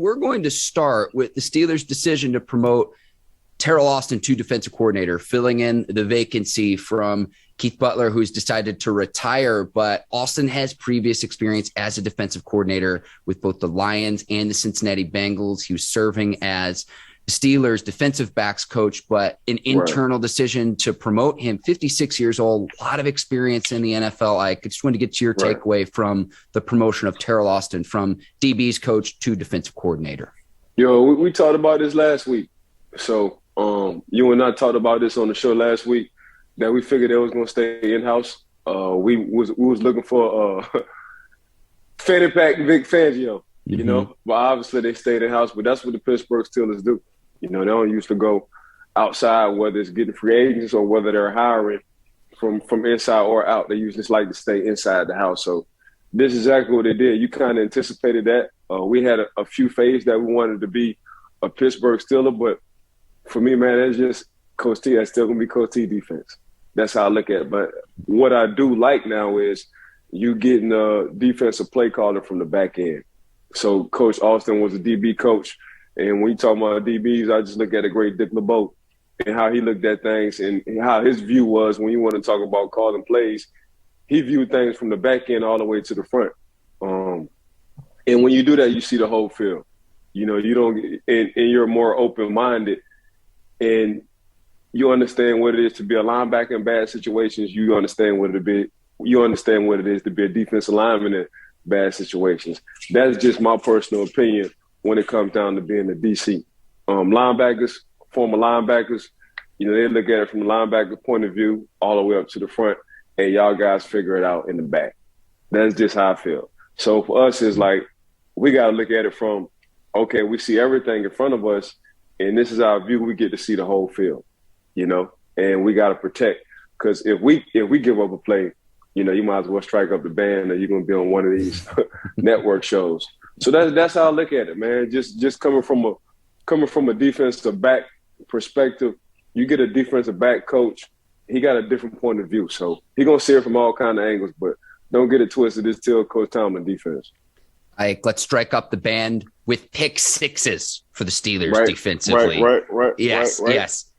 We're going to start with the Steelers' decision to promote Teryl Austin to defensive coordinator, filling in the vacancy from Keith Butler, who's decided to retire. But Austin has previous experience as a defensive coordinator with both the Lions and the Cincinnati Bengals. He was serving as the Steelers' defensive backs coach, but an internal decision to promote him, 56 years old, a lot of experience in the NFL. I just wanted to get to your takeaway from the promotion of Teryl Austin from DB's coach to defensive coordinator. We talked about this last week. So you and I talked about this on the show last week, that we figured they was going to stay in-house. We was looking for Fanny Pack Vic Fangio, you know, but obviously they stayed in-house. But that's what the Pittsburgh Steelers do. You know, they don't used to go outside, whether it's getting free agents or whether they're hiring from inside or out. They usually just like to stay inside the house. So this is exactly what they did. You kind of anticipated that. We had a few phases that we wanted to be a Pittsburgh Steeler, but for me, man, it's just Coach T. That's still going to be Coach T defense. That's how I look at it. But what I do like now is you getting a defensive play caller from the back end. So Coach Austin was a DB coach. And when you talk about DBs, I just look at a great Dick LeBeau and how he looked at things and how his view was when you want to talk about calling plays. He viewed things from the back end all the way to the front. And when you do that, you see the whole field. You know, you don't – and you're more open-minded. And you understand what it is to be a linebacker in bad situations. You understand what it is to be a defensive lineman in bad situations. That's just my personal opinion when it comes down to being a DC. Linebackers, former linebackers, you know, they look at it from the linebacker point of view all the way up to the front, and y'all guys figure it out in the back. That's just how I feel. So for us, it's like we got to look at it from, okay, we see everything in front of us, and this is our view. We get to see the whole field, you know, and we got to protect. Because if we give up a play, you know, you might as well strike up the band, or you're going to be on one of these network shows. So that's how I look at it, man. Just coming from a defensive back perspective, you get a defensive back coach, he got a different point of view. So he gonna see it from all kind of angles, but don't get it twisted. It's still Coach Tomlin defense. Let's strike up the band with pick sixes for the Steelers defensively. Right. Yes.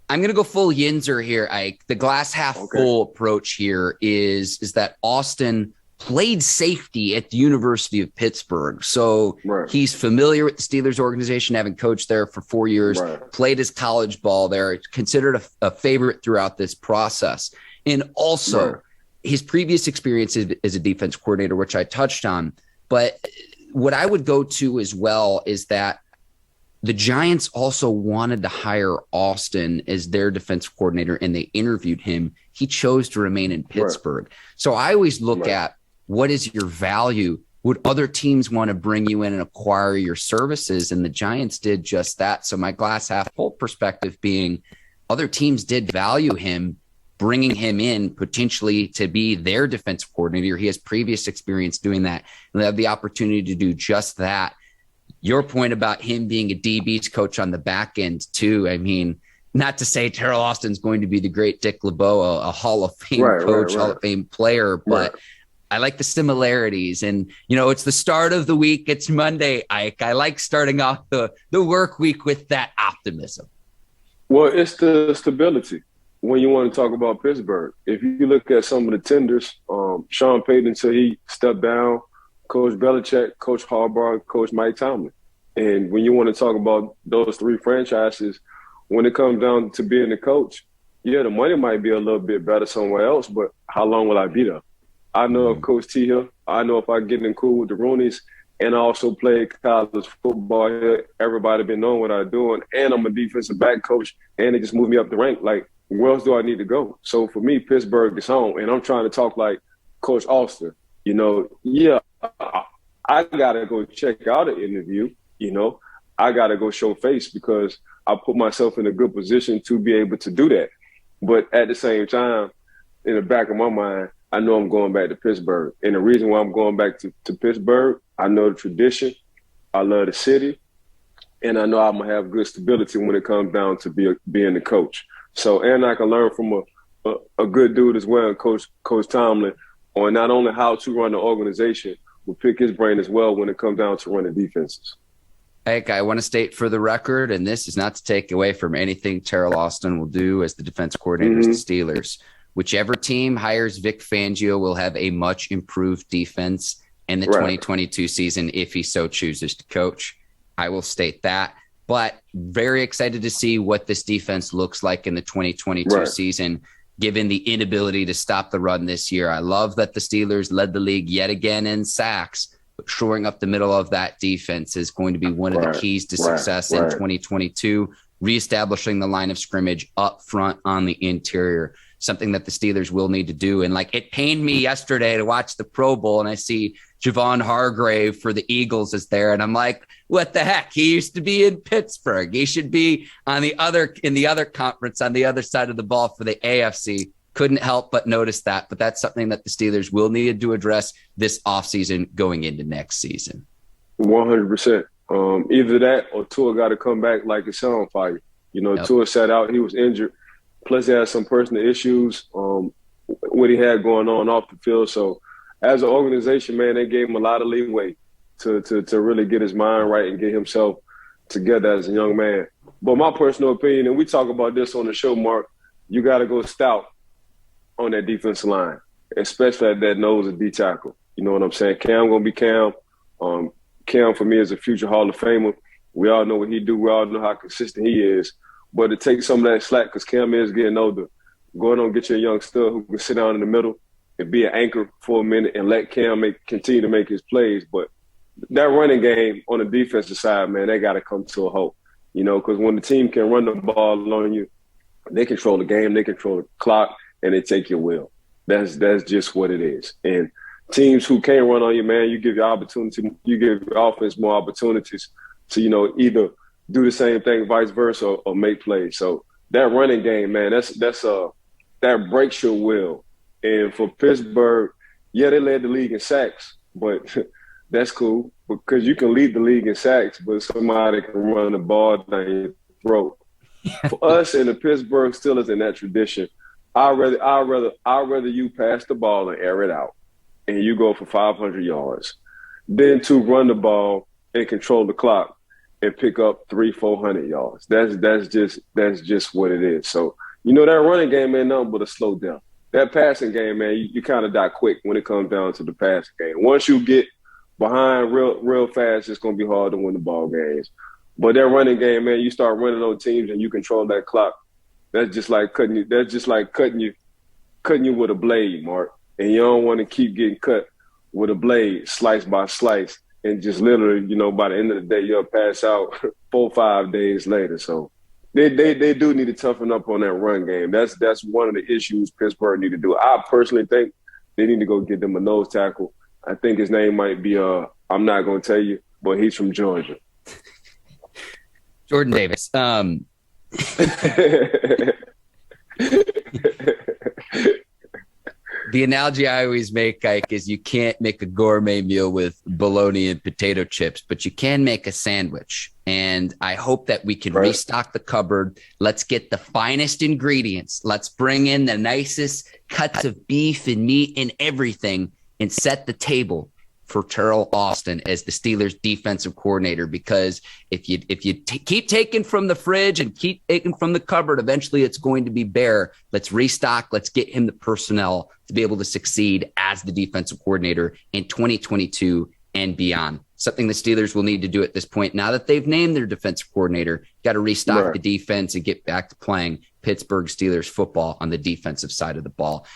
I'm going to go full Yinzer here, Ike. The glass half full approach here is that Austin played safety at the University of Pittsburgh. So he's familiar with the Steelers organization, having coached there for 4 years, played his college ball there, considered a favorite throughout this process. And also his previous experience as a defense coordinator, which I touched on. But what I would go to as well is that the Giants also wanted to hire Austin as their defensive coordinator, and they interviewed him. He chose to remain in Pittsburgh. So I always look at what is your value? Would other teams want to bring you in and acquire your services? And the Giants did just that. So my glass half full perspective being other teams did value him, bringing him in potentially to be their defensive coordinator. He has previous experience doing that, and they have the opportunity to do just that. Your point about him being a DB's coach on the back end too. I mean, not to say Teryl Austin's going to be the great Dick LeBeau, a Hall of Fame coach, Hall of Fame player, but I like the similarities. And, you know, it's the start of the week. It's Monday, Ike. I like starting off the work week with that optimism. Well, it's the stability. When you want to talk about Pittsburgh, if you look at some of the tenders, Sean Payton until he stepped down, Coach Belichick, Coach Harbaugh, Coach Mike Tomlin. And when you want to talk about those three franchises, when it comes down to being the coach, the money might be a little bit better somewhere else, but how long will I be there? I know if Coach T here, I know if I get in cool with the Rooneys, and I also play college football here, everybody been knowing what I'm doing, and I'm a defensive back coach, and they just moved me up the rank. Like, where else do I need to go? So for me, Pittsburgh is home, and I'm trying to talk like Coach Austin. You know, I got to go check out an interview, you know. I got to go show face because I put myself in a good position to be able to do that. But at the same time, in the back of my mind, I know I'm going back to Pittsburgh. And the reason why I'm going back to Pittsburgh, I know the tradition, I love the city, and I know I'm going to have good stability when it comes down to being the coach. So, and I can learn from a good dude as well, Coach Tomlin, on not only how to run the organization, but pick his brain as well when it comes down to running defenses. I want to state for the record, and this is not to take away from anything Teryl Austin will do as the defense coordinator of the Steelers. Whichever team hires Vic Fangio will have a much improved defense in the 2022 season if he so chooses to coach. I will state that. But very excited to see what this defense looks like in the 2022 season, given the inability to stop the run this year. I love that the Steelers led the league yet again in sacks, but shoring up the middle of that defense is going to be one of the keys to success in 2022, reestablishing the line of scrimmage up front on the interior, something that the Steelers will need to do. And like, it pained me yesterday to watch the Pro Bowl and I see Javon Hargrave for the Eagles is there. And I'm like, what the heck? He used to be in Pittsburgh. He should be in the other conference on the other side of the ball for the AFC. Couldn't help but notice that. But that's something that the Steelers will need to address this offseason going into next season. 100%. Either that or Tua got to come back like it's on fire. Tua sat out. He was injured. Plus, he had some personal issues, what he had going on off the field. So, as an organization, man, they gave him a lot of leeway to really get his mind right and get himself together as a young man. But my personal opinion, and we talk about this on the show, Mark, you got to go stout on that defensive line, especially at that nose and D tackle. You know what I'm saying? Cam going to be Cam. Cam, for me, is a future Hall of Famer. We all know what he do. We all know how consistent he is. But to take some of that slack, because Cam is getting older, going on get you a young stud who can sit down in the middle and be an anchor for a minute and let Cam continue to make his plays. But that running game on the defensive side, man, they got to come to a halt. Because when the team can run the ball on you, they control the game, they control the clock, and they take your will. That's just what it is. And teams who can't run on you, man, you give your offense more opportunities to, either do the same thing, vice versa, or make plays. So that running game, man, that breaks your will. And for Pittsburgh, yeah, they led the league in sacks, but that's cool because you can lead the league in sacks, but somebody can run the ball down your throat. For us in the Pittsburgh Steelers in that tradition, I'd rather you pass the ball and air it out, and you go for 500 yards, than to run the ball and control the clock and pick up 300-400 yards. That's just what it is. So that running game ain't nothing but a slow down. That passing game, man, you kind of die quick when it comes down to the passing game. Once you get behind real fast, it's going to be hard to win the ball games. But that running game, man, you start running on teams and you control that clock. That's just like cutting you. That's just like cutting you with a blade, Mark. And you don't want to keep getting cut with a blade, slice by slice, and just literally, by the end of the day, you'll pass out 4 or 5 days later. So they do need to toughen up on that run game. That's one of the issues Pittsburgh need to do. I personally think they need to go get them a nose tackle. I think his name might be I'm not going to tell you, but he's from Georgia. Jordan Davis. The analogy I always make, Ike, is you can't make a gourmet meal with bologna and potato chips, but you can make a sandwich. And I hope that we can restock the cupboard. Let's get the finest ingredients. Let's bring in the nicest cuts of beef and meat and everything and set the table for Teryl Austin as the Steelers defensive coordinator, because if you keep taking from the fridge and keep taking from the cupboard, eventually it's going to be bare. Let's restock. Let's get him the personnel to be able to succeed as the defensive coordinator in 2022 and beyond. Something the Steelers will need to do at this point. Now that they've named their defensive coordinator, got to restock the defense and get back to playing Pittsburgh Steelers football on the defensive side of the ball.